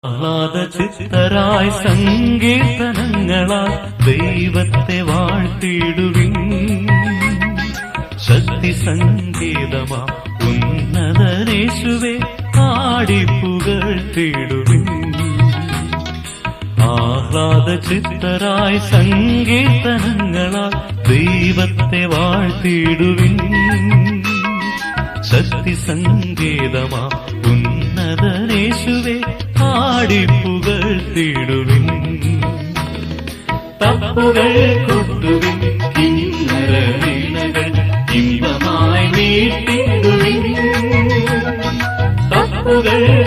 ആഹ്ലാദചിത്തരായി സങ്കീർത്തനങ്ങളാൽ ദൈവത്തെ വാഴ്ത്തിടുവിൻ. ശക്തി സംഗീതമാ ഉന്നതനേശുവേ ആടിപ്പുകഴ്ത്തിടുവിൻ. ആഹ്ലാദചിത്തരായി സങ്കീർത്തനങ്ങളാൽ ദൈവത്തെ വാഴ്ത്തിടുവിൻ. ശക്തി സംഗീതമാ ഉന്നതനേശുവേ ആടിപ്പുകഴ്ത്തിടുവിൻ. തപ്പുകൾ കൊട്ടുവിൻ, കിന്നര വീണകൾ ഇമ്പമായി മീട്ടിടുവിൻ. തപ്പുകൾ